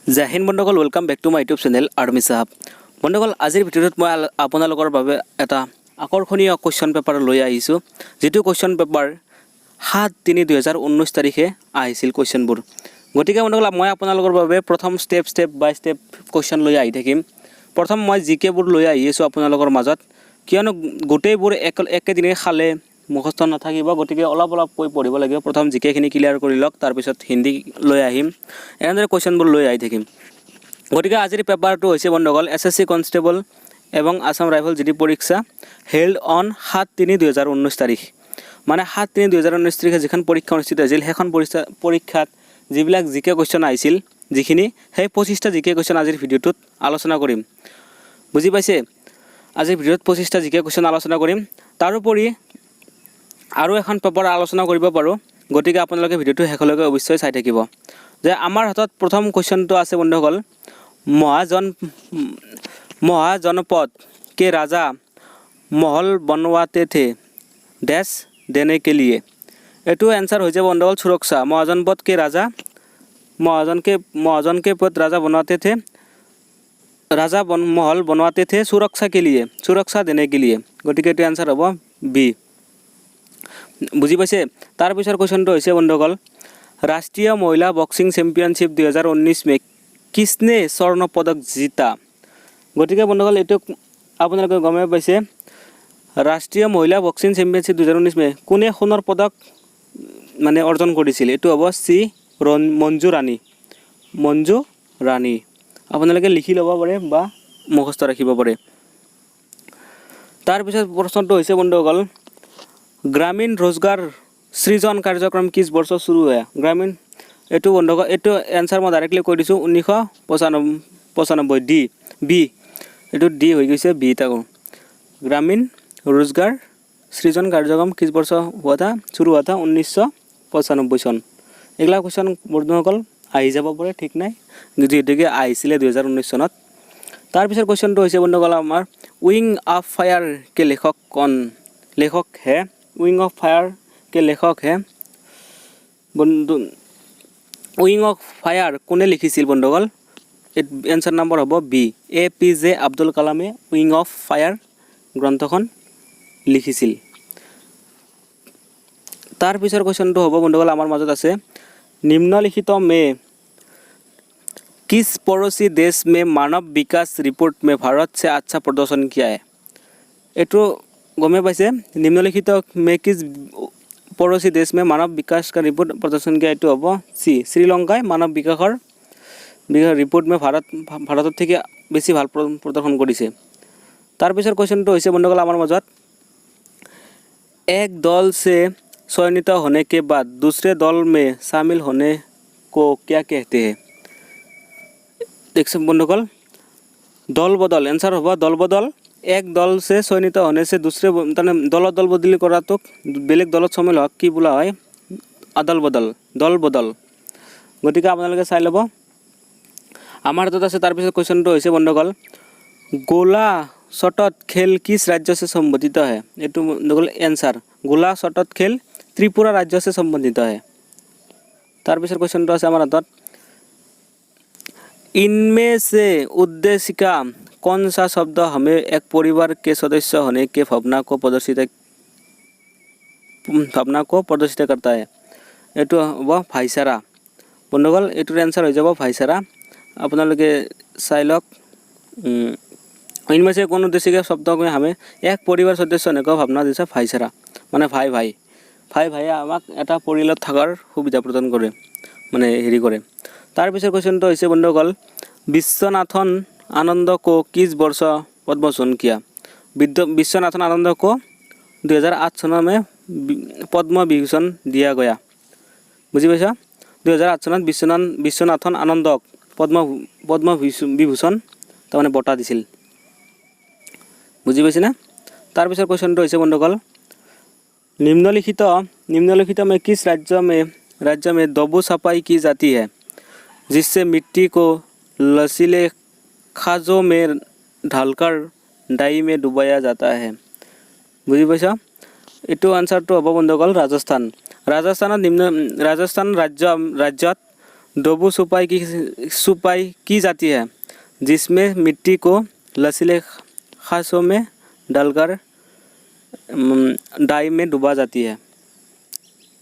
জয় হিন্দ বন্ধুসকল, welcome back to my YouTube channel army Sahab. বন্ধুসকল, আজিৰ ভিডিঅ'ত মই আপোনালোকৰ বাবে এটা আকৰ্ষণীয় কুৱেশ্যন পেপাৰ লৈ আহিছোঁ, যিটো কুৱেশ্যন পেপাৰ 7/3/2019 তাৰিখে আহিছিল কুৱেশ্যনবোৰ। গতিকে বন্ধুসকল, মই আপোনালোকৰ বাবে প্ৰথম ষ্টেপ বাই ষ্টেপ কুৱেশ্যন লৈ আহি থাকিম। প্ৰথম মই জিকেবোৰ লৈ আহি আছোঁ আপোনালোকৰ মাজত, কিয়নো গোটেইবোৰ একেদিনে খালে মুখস্থ নাথাকিব, গতিকে অলপকৈ পঢ়িব লাগিব। প্ৰথম জিকেখিনি ক্লিয়াৰ কৰি লওক, তাৰপিছত হিন্দী লৈ আহিম, এনেদৰে কুৱেশ্যনবোৰ লৈ আহি থাকিম। গতিকে আজিৰ পেপাৰটো হৈছে বন্ধুসকল SSC কনষ্টেবল এবং আসাম ৰাইফল জিডি পৰীক্ষা হেল্ড অন 7/3/2019 তাৰিখ, মানে 7/3/2019 তাৰিখে যিখন পৰীক্ষা অনুষ্ঠিত হৈছিল, সেইখন পৰীক্ষাত যিবিলাক জিকে কুৱেশ্যন আহিছিল, যিখিনি সেই 25টা জিকে কুৱেশ্যন আজিৰ ভিডিঅ'টোত আলোচনা কৰিম। বুজি পাইছে? আজিৰ ভিডিঅ'ত 25টা জিকে কুৱেশ্যন আলোচনা কৰিম। তাৰোপৰি আৰু এখন পেপাৰ আলোচনা কৰিব পাৰোঁ, গতিকে আপোনালোকে ভিডিঅ'টো শেষলৈকে অৱশ্যই চাই থাকিব। যে আমাৰ হাতত প্ৰথম কুৱেশ্যনটো আছে বন্ধুসকল, মহাজনপদ के राजा महल बनवाते थे डैश देने के लिए। एटू एन्सार हो जाए बंधुসকল सुरक्षा। महाजनपद के राजा महाजन के पद राजा बनवाते थे, महल बनवाते थे सुरक्षा के लिए, सुरक्षा देने के लिए। गति के एन्सार हम बी। बुझी पाइसे? तार पिछर क्वेश्चन तो बंधुসকल राष्ट्रीय महिला बक्सिंग चैम्पियनशिप 2019 में किसने स्वर्ण पदक जीता। गति के बंधुসকल ये আপোনালোকে গমে পাইছে, ৰাষ্ট্ৰীয় মহিলা বক্সিং চেম্পিয়নশ্বিপ 2019 में কোনে সোণৰ পদক মানে অৰ্জন কৰিছিল। এইটো হ'ব চি মঞ্জু ৰাণী। আপোনালোকে লিখি ল'ব পাৰে বা মুখস্থ ৰাখিব পাৰে। তাৰপিছত প্ৰশ্নটো হৈছে বন্ধুসকল গ্ৰামীণ रोजगार সৃজন কাৰ্যক্ৰম কিছ বৰ্ষ শুৰু হয়। গ্ৰামীণ এইটো বন্ধুসকল এইটো এনসাৰ মই ডাইৰেক্টলি কৈ দিছোঁ 1995 ডি বি। এইটো ডি হৈ গৈছে, বি তাকো গ্ৰামীণ रोजगार সৃজন কাৰ্যক্ৰম কিছ বৰ্ষ শুৰু हुआ था 1995 চন। এগুলা কুৱেশ্যন বন্ধুসকল আহি যাব পাৰে, ঠিক নাই, যিহেতুকে আহিছিলে 2019 চনত। তাৰপিছত কুৱেশ্যনটো হৈছে বন্ধুসকল আমাৰ উইং অফ ফায়াৰ কে लेखक है। उइंग ऑफ फायर के लेखक है बंधु। उइंग ऑफ फायर कोने लिखिছিল बंधुসকল। एन्सार नम्बर हम बी APJ আব্দুল কালামে উইং অফ ফায়ার গ্ৰন্থখন লিখিছিল। तार पिछर क्वेश्चन हम बंधुসকল आमार मजत आछे निम्नलिखित में किस पड़ोसी देश में मानव विकास रिपोर्ट में भारत से अच्छा प्रदर्शन किया है। एटू गमे पाइसे निम्नलिखित में किस पड़ोसी देश में मानव विकास का रिपोर्ट प्रदर्शन किया। एटू हम सी श्रीलंकाय मानव विकासर रिपोर्ट में भारत থেকে বেছি ভাল प्रदर्शन करिছে। तार पिछर क्वेश्चन तो बंधुসকল आमार मजत एक दल से चयनित होने के बाद दूसरे दल में शामिल होने को क्या कहते हैं। देखिए बंधुসকल दल बदल, आंसर होगा दल बदल। एक दल से चयनित होने से दूसरे दल बदली करातोक बेलेग दल शामिल होगा कि बोला है दल बदल। गति के आपनालोके चाइ लब। आमार हातत आछे तार पिছত क्वेश्चन तो बंधुসকल गोला शटत खेल किस राज्य से संबंधित है। एटू बंधुসকल आंसर गोला शटत खेल त्रिपुरा राज्य से संबंधित है। तार पिছত क्वेश्चन तो आछे आमार हातत इनमें से उद्देशिका कौन सा शब्द हमें एक परिवार के सदस्य होने के भावना को प्रदर्शित करता है। एटू वो भाईचारा। बंधुসকल एटूर आंसर हो जाब भाईचारा। आपनालोके चाइ लक। इनमें से कौन उद्देशिका शब्द को हमें एक परिवार सदस्य होने को भावना दिसे भाईचारा, माने भाई भाई आमाक एटा परियाলত थाकार सुविधा प्रदान करे, माने हेरि करे। तार पिछर क्वेश्चन तो बंधुসকल विश्वनाथन आनंद को किस वर्ष पद्मभूषण किया। विश्वनाथन आनंद को 2008 सन में पद्म विभूषण दिया गया। बुझी पाइसा? 2008 सनत विश्वनाथन आनंदक पद्म विभूषण तार बटा दिছিল। बुझी पाइसे ना? तार पिछर क्वेश्चन तो बंधुসকल निम्नलिखित में किस राज्य में दबू सफाई की जाती है जिससे मिट्टी को लसीले खाजों में ढालकर डाई में डुबाया जाता है। बुझी पाइसा? एटू आंसर तो हम बंधुসকल राजस्थान। राजस्थान राज्यत डोबू सुपाई की जाती है जिसमें मिट्टी को लचीले खांचों में डालकर डाई में डुबा जाती है।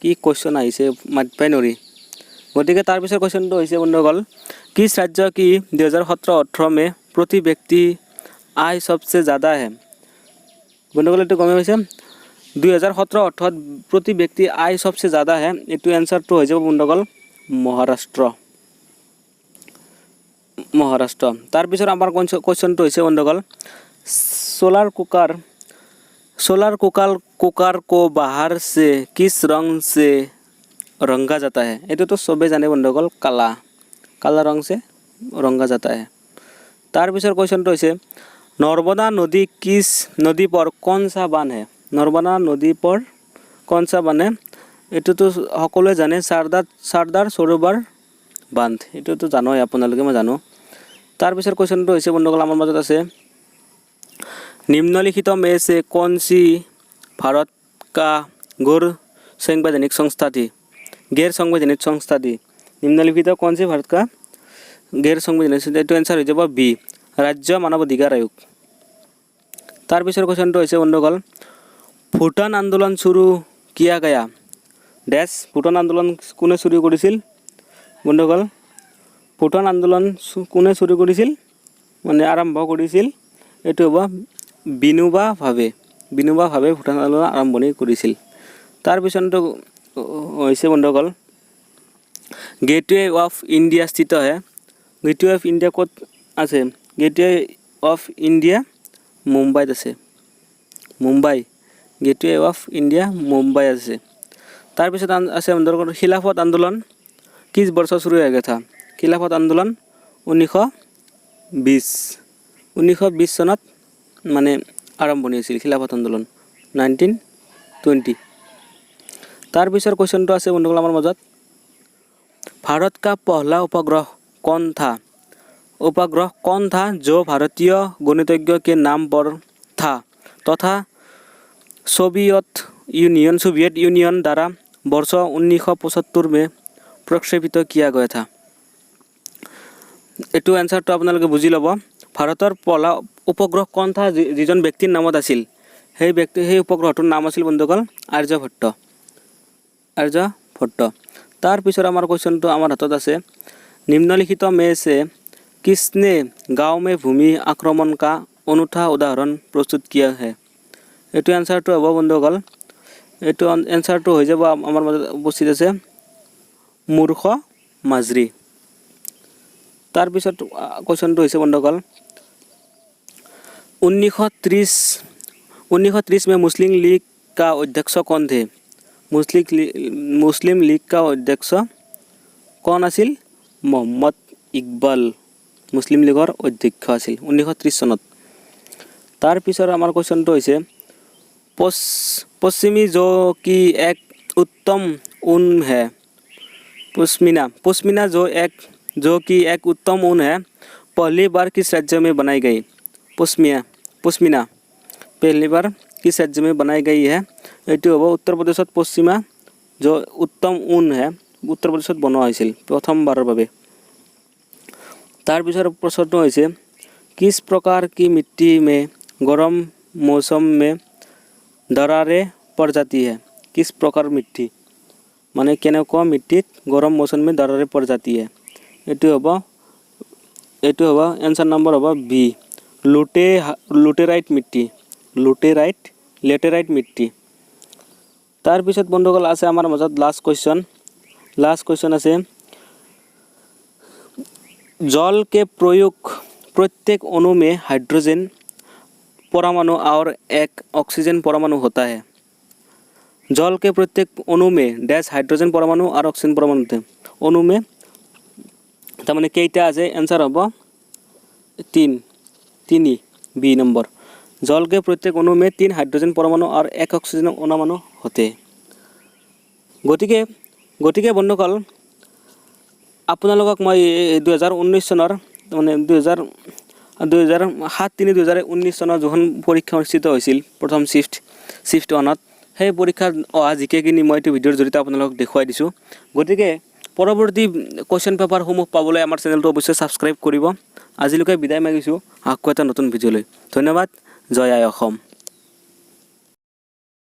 কি কোৱেশ্চন আহিছে মাতিবই নোৱাৰি। গতিকে তাৰপিছত কোৱেশ্চনটো হৈছে বন্ধুসকল, किस राज्य की 2017-18 में प्रति व्यक्ति आय सबसे ज़्यादा है। বন্ধুসকল এইটো গমে পাইছে 2017-18 प्रति व्यक्ति आय सबसे ज़्यादा है। এইটো এনসাৰটো হৈ যাব বন্ধুসকল মহাৰাষ্ট্ৰ। তাৰপিছত আমাৰ কোৱেশ্চনটো হৈছে বন্ধুসকল, सोलर कुकर को बाहर से किस रंग से रंगा जाता है। ये तो सबे जाने बंधुসকল काला रंग से रंगा जाता है। तार पिछर क्वेश्चन तो इसे नर्मदा नदी किस नदी पर कौन सा बांध है। नर्मदा नदी पर कौन सा बांध है। ये तो সকলোৱে জানে सरदार सरोवर बांध। ये तो জানো আপোনালোকে মই জানো। तार पिछर क्वेश्चन तो इसे बंधुসকল आमार मजत আছে निम्नलिखित में से कौन सी भारत का गैर संवैधानिक संस्था थी। निम्नलिखित कौन सी भारत का गैर संवैधानिक संस्था। तो आंसर हो जाएगा बी राज्य मानव अधिकार आयोग। तार पिछर क्वेश्चन तो ऐसे बंधुসকল भूटान आंदोलन शुरू किया गया डैश। भूटान आंदोलन कोने शुरू কৰিছিল বন্ধুসকল। भूटान आंदोलन कोने शुरू কৰিছিল মানে আৰম্ভ কৰিছিল। এইটো হ'ব বিনোবা ভাৱে ভূটান আন্দোলন আৰম্ভণি কৰিছিল। তাৰ পিছতো হৈছে বন্ধুসকল গেটৱে অফ ইণ্ডিয়া স্থিত হয়। গেটৱে অফ ইণ্ডিয়া ক'ত আছে। গেটৱে অফ ইণ্ডিয়া মুম্বাইত আছে। গেটৱে অফ ইণ্ডিয়া মুম্বাই আছে। তাৰপিছত আছে বন্ধুসকল খিলাফত আন্দোলন किस वर्ष शुरू हो गया था। খিলাফত আন্দোলন 1920 চনত মানে আৰম্ভণি হৈছিল খিলাফত আন্দোলন 1920। तार पिछर क्वेश्चन तो आसे बंधुসকল आमार मजत भारत का पहला उपग्रह कौन था जो भारतीय गणितज्ञ के नाम पर था तथा सोवियत यूनियन द्वारा वर्ष 1975 में प्रक्षेपित किया गया था। एटू आंसर तो आपनालोके बुझी लब। भारतर पहला उपग्रह कौन था जिजन व्यक्तिर नामत आसिल সেই उपग्रहटोर नाम आसिल बंधुসকल आर्यभट्ट। तार पिछर आमार क्वेश्चन तो आमार हाथत आछे निम्नलिखित में से किसने गाँव में भूमि आक्रमण का अनूठा उदाहरण प्रस्तुत किया है। एटू आंसर तो हब बंधुসকल एटू आंसर तो हो जाब आमार मजत उपस्थित आछे मूर्ख माझरी। तार पिछर क्वेश्चन तो बंधुসকल 1930 में मुस्लिम लीग का अध्यक्ष कौन थे। मुस्लिम लीग का अध्यक्ष कौन आसिल मोहम्मद इकबाल मुस्लिम लीगर अध्यक्ष आसिल 1930 चনত। तार पिछर आमार क्वेश्चन तो पश्चिमी जो कि एक उत्तम ऊन है पश्मीना जो कि एक उत्तम ऊन है पहली बार किस राज्य में बनाई गई। पश्मीना पहली बार किस राज्य में बनाई गई है। ये हम उत्तर प्रदेश पश्चिमा जो उत्तम ऊन है उत्तर प्रदेश बनवा प्रथम बार। तार पिछर प्रश्न तो किस प्रकार की मिट्टी में गर्म मौसम में दरारें पड़ जाती है। किस प्रकार मिट्टी माने केनेकुवा मिट्टित गरम मौसम में दरारें पड़ जाती है। ये हम आंसर नम्बर हम बी लुटेराइट मिट्टी। तार पिछत बंधुসকল আছে आमार मजत लास्ट क्वेश्चन আছে जल के प्रयोग प्रत्येक अणु में हाइड्रोजन परमाणु और एक ऑक्सीजन परमाणु होता है। जल के प्रत्येक अणु में डैश हाइड्रोजन परमाणु और ऑक्सीजन परमाणु होते हैं। अणु में तमाने केइटा आछे आंसर हम 3 बी नम्बर। जल के प्रत्येक अणु में 3 हाइड्रोजन परमाणु और 1 ऑक्सीजन परमाणु होते। गतिके बंधुসকল আপোনালোকক মই 2019 চনৰ মানে 2007-3-2019 চনৰ যখন পৰীক্ষা অনুষ্ঠিত হৈছিল প্ৰথম শিফট 1ত সেই পৰীক্ষাত অহা জিকেখিনি মই এইটো ভিডিঅ'ৰ জৰিয়তে আপোনালোকক দেখুৱাই দিছোঁ। গতিকে পৰৱৰ্তী কুৱেশ্যন পেপাৰসমূহ পাবলৈ আমাৰ চেনেলটো অৱশ্যই ছাবস্ক্ৰাইব কৰিব। আজিলৈকে বিদায় মাগিছোঁ আকৌ এটা নতুন ভিডিঅ'লৈ। ধন্যবাদ। জয় আই অসম।